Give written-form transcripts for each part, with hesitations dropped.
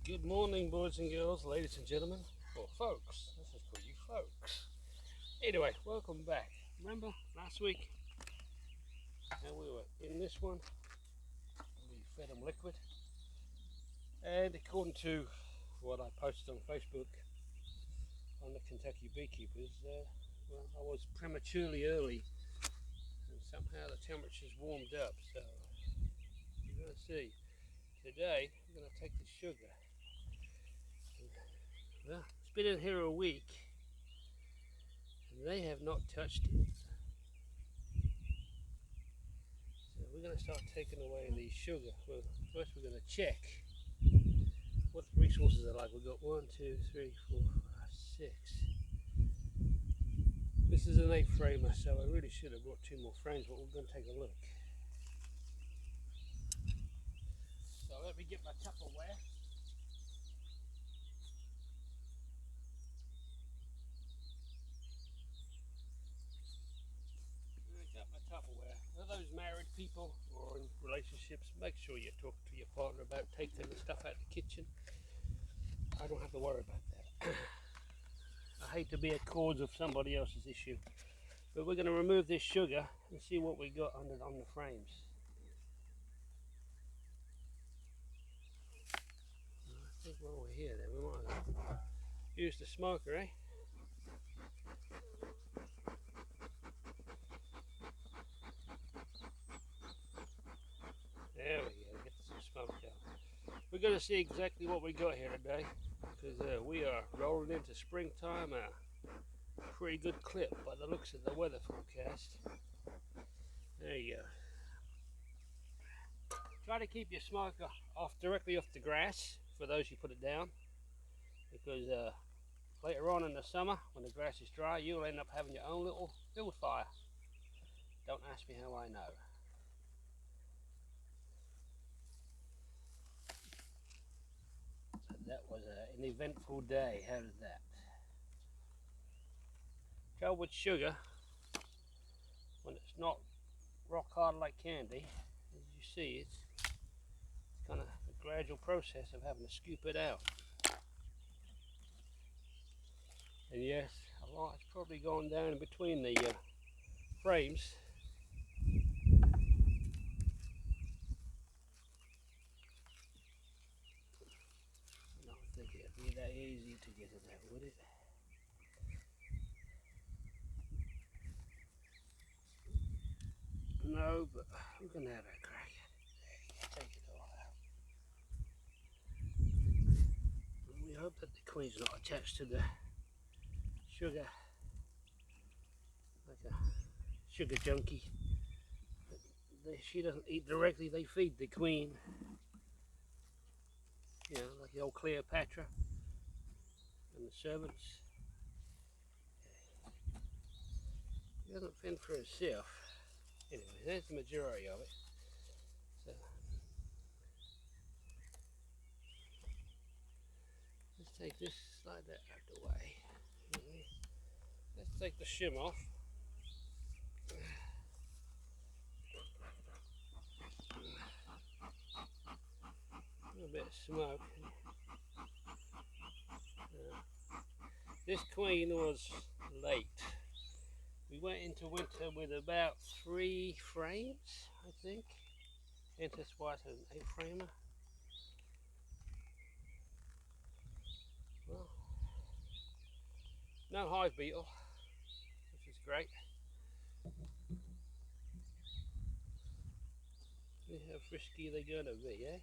Good morning, boys and girls, ladies and gentlemen, or folks. This is for you folks. Anyway, welcome back. Remember last week how we were in this one? We fed them liquid, and according to what I posted on Facebook on the Kentucky beekeepers, well, I was prematurely early, and somehow the temperature's warmed up. So you're going to see. Today, we're going to take the sugar. Well, it's been in here a week, and they have not touched it. So we're going to start taking away the sugar. Well, first we're going to check what the resources are like. We've got 1, 2, 3, 4, 5, 6. This is an 8 framer, so I really should have brought 2 more frames, but we're going to take a look. So let me get my Tupperware. I got my Tupperware. For those married people or in relationships, make sure you talk to your partner about taking the stuff out of the kitchen. I don't have to worry about that. I hate to be a cause of somebody else's issue. But we're going to remove this sugar and see what we got on the frames. I think while we're here then we might use the smoker, eh? There we go, get some smoke out. We're going to see exactly what we got here today, because we are rolling into springtime, a pretty good clip by the looks of the weather forecast. There you go. Try to keep your smoker directly off the grass for those who put it down, because later on in the summer when the grass is dry you'll end up having your own little field fire. Don't ask me how I know. So that was an eventful day. How did that? Trouble with sugar, when it's not rock hard like candy, as you see, it's kind of a gradual process of having to scoop it out. And yes, a lot has probably gone down in between the frames. I don't think it'd be that easy to get it out, would it? No, but we're gonna have a crack at it. There you go, take it all out. And we hope that the queen's not attached to the sugar like a sugar junkie. She doesn't eat directly, they feed the queen. You know, like the old Cleopatra and the servants. She doesn't fend for herself. Anyway, there's the majority of it. So let's take this, slide that out of the way. Let's take the shim off. A little bit of smoke. This queen was late. We went into winter with about 3 frames, I think. Hence that's why it's an 8 framer. Well, no hive beetle, which is great. See how frisky they're going to be, eh?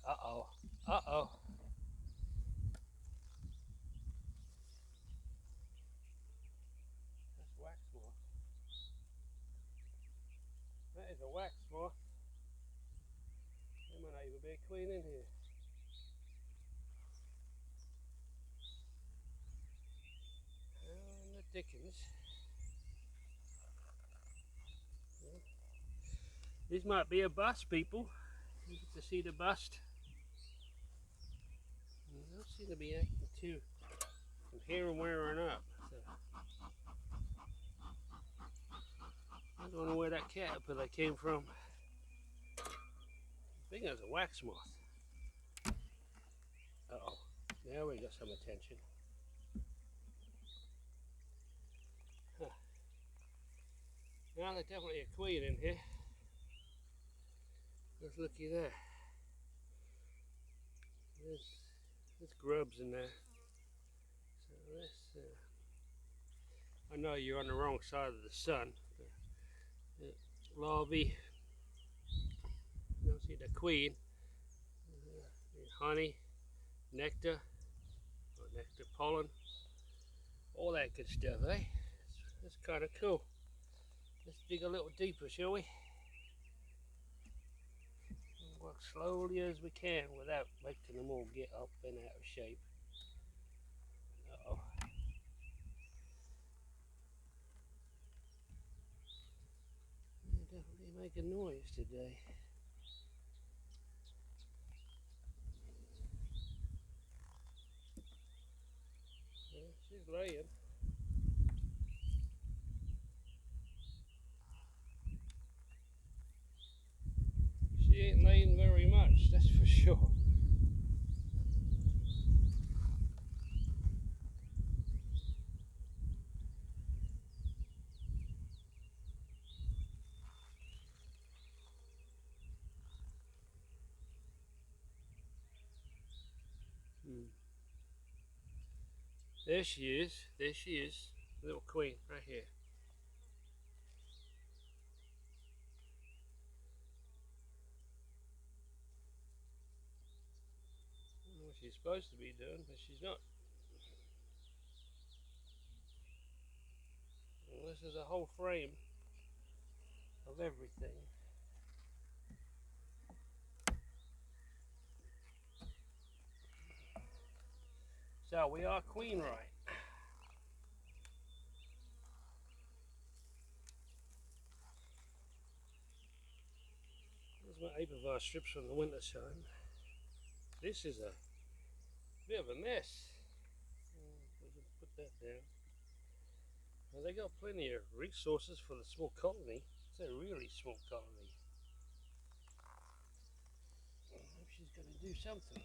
Uh-oh, uh-oh. That's wax moth. That is a wax moth. There might not even be a queen in here. How in the dickens? Well, this might be a bust, people. You get to see the bust. They don't seem to be acting too from here and wearing up. So I don't know where that caterpillar came from. I think it was a wax moth. Now we got some attention. Huh. Now there's definitely a queen in here. Let's looky there. There's grubs in there. So let's. I know you're on the wrong side of the sun. The larvae. You don't see the queen. Honey, nectar, or nectar pollen, all that good stuff, eh? That's kind of cool. Let's dig a little deeper, shall we? And work slowly as we can without making them all get up and out of shape. Uh-oh. They're definitely making noise today. Yeah, she's laying. She ain't laying very much, that's for sure. There she is. There she is. Little queen right here. I don't know what she's supposed to be doing, but she's not. Well, this is a whole frame of everything. So we are queen right. There's my Apivar strips from the winter time. This is a bit of a mess. Put that down. Well, they got plenty of resources for the small colony. It's a really small colony. I hope she's going to do something.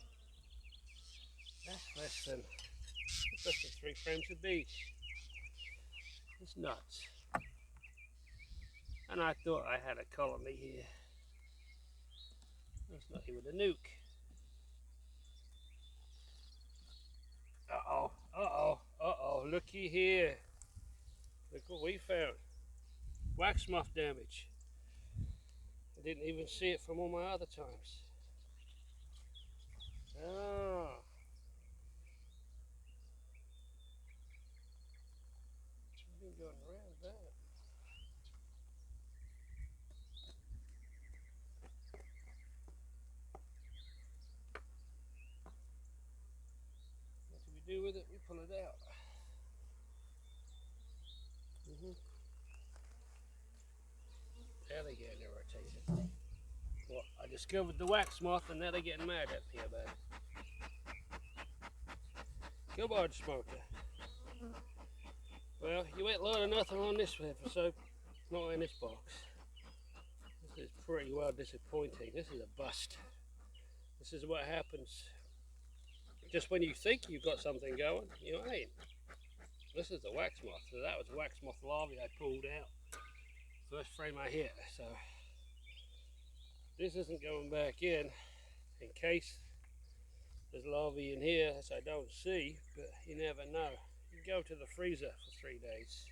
That's less than 3 frames of bees. It's nuts. And I thought I had a colony here. That's not even a nuke. Uh-oh, uh-oh, uh-oh, looky here. Look what we found. Wax moth damage. I didn't even see it from all my other times. Ah. I've been going around that. What do we do with it? We pull it out. Now they're getting irritated. Well, I discovered the wax moth and now they're getting mad at me about it. Come on, Smoker. Well, you ain't learning nothing on this episode. Not in this box. This is pretty well disappointing. This is a bust. This is what happens just when you think you've got something going, you ain't. This is the wax moth. So that was wax moth larvae I pulled out. First frame I hit. So this isn't going back in case there's larvae in here that I don't see, but you never know. You go to the freezer for 3 days.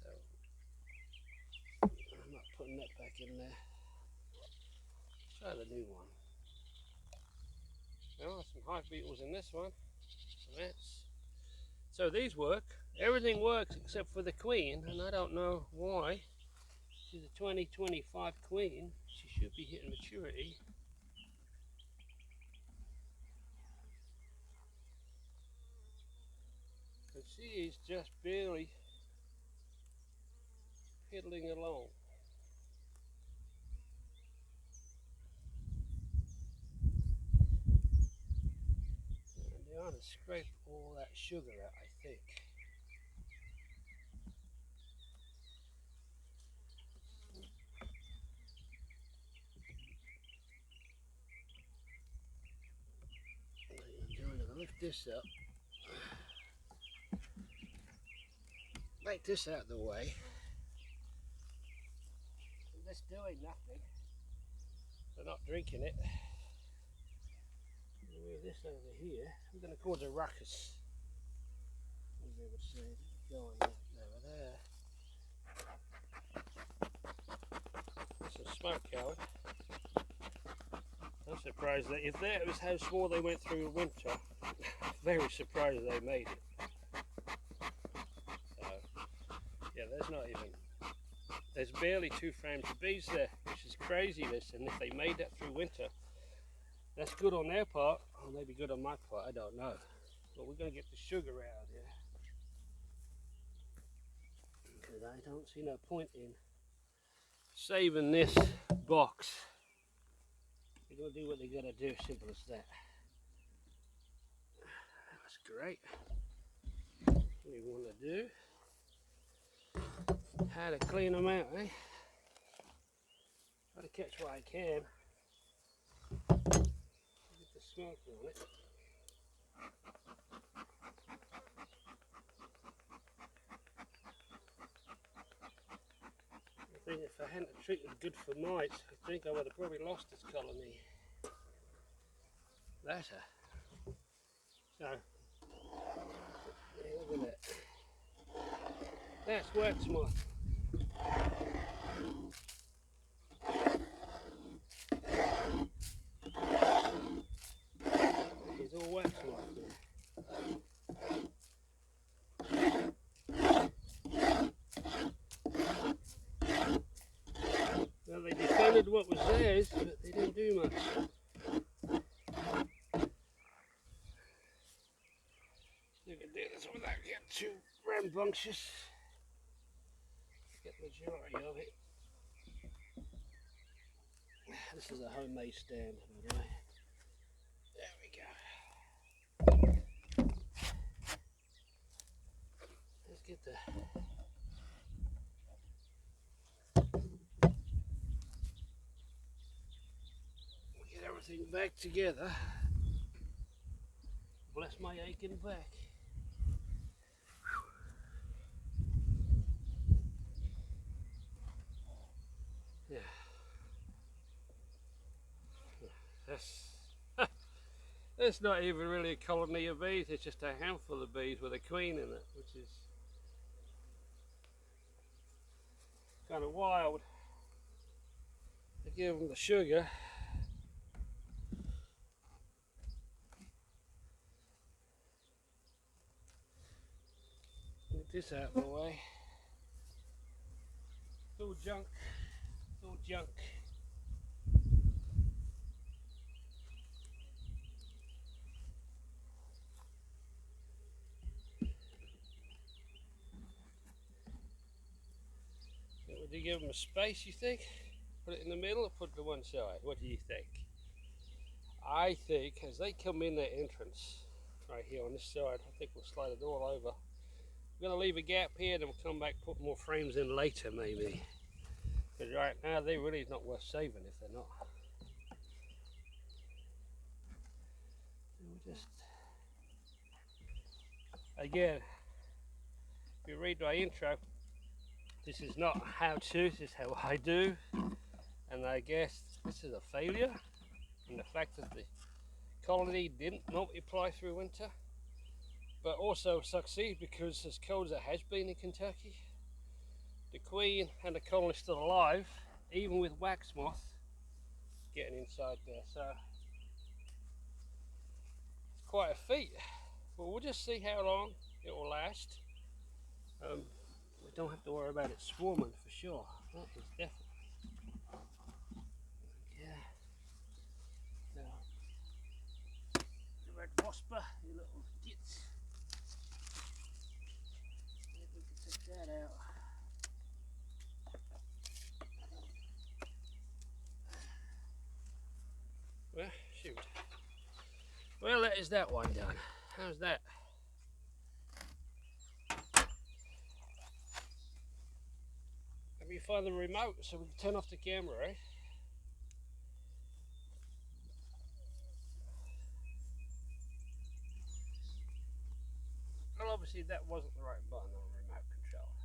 So I'm not putting that back in there. Try the new one. There are some hive beetles in this one. Some ants. So these work. Everything works except for the queen, and I don't know why. She's a 2025 queen. She should be hitting maturity. But she is just barely piddling along. And they ought to scrape all that sugar out, I think. There you go. this up. Make this out of the way. This doing nothing. They're not drinking it. Move this over here. We're going to cause a ruckus. As they would say, going over there. There's some smoke going. I'm surprised that if that was how small they went through winter, very surprised they made it. So, yeah, there's barely 2 frames of bees there, which is craziness. And if they made that through winter, that's good on their part, or maybe good on my part, I don't know. But we're going to get the sugar out of here. Because I don't see no point in saving this box. They're going to do what they're going to do, simple as that. That's great. What we want to do, how to clean them out, eh? Try to catch what I can. Get the smoke on it. I think if I hadn't treated good for mites, I think I would have probably lost this colony later. So, yeah, look at that. That's wax moth. It's all wax moth there. Well, they defended what was theirs, but they didn't do much. You can do this without getting too rambunctious. Get the majority of it. This is a homemade stand, by the way. There we go. Let's get the everything back together. Bless my aching back. Yeah. That's not even really a colony of bees, it's just a handful of bees with a queen in it, which is kind of wild. To give them the sugar. Get this out of the way. It's all junk. It's all junk. Would you give them a space, you think? Put it in the middle or put it to one side? What do you think? I think as they come in their entrance, right here on this side, I think we'll slide it all over. We're going to leave a gap here and then we'll come back, put more frames in later maybe. Because right now they're really not worth saving if they're not. We'll just, again, if you read my intro, this is not how to, this is how I do. And I guess this is a failure in the fact that the colony didn't multiply through winter, but also succeed because as cold as it has been in Kentucky, the queen and the colony is still alive, even with wax moth getting inside there. So it's quite a feat. But we'll just see how long it will last. We don't have to worry about it swarming for sure. That is definitely. Yeah. Now, the red wasper, you little gits. See if we can take that out. Well, shoot. Well, that is that one done. How's that? Let me find the remote so we can turn off the camera, eh? obviously that wasn't the right button on the remote control.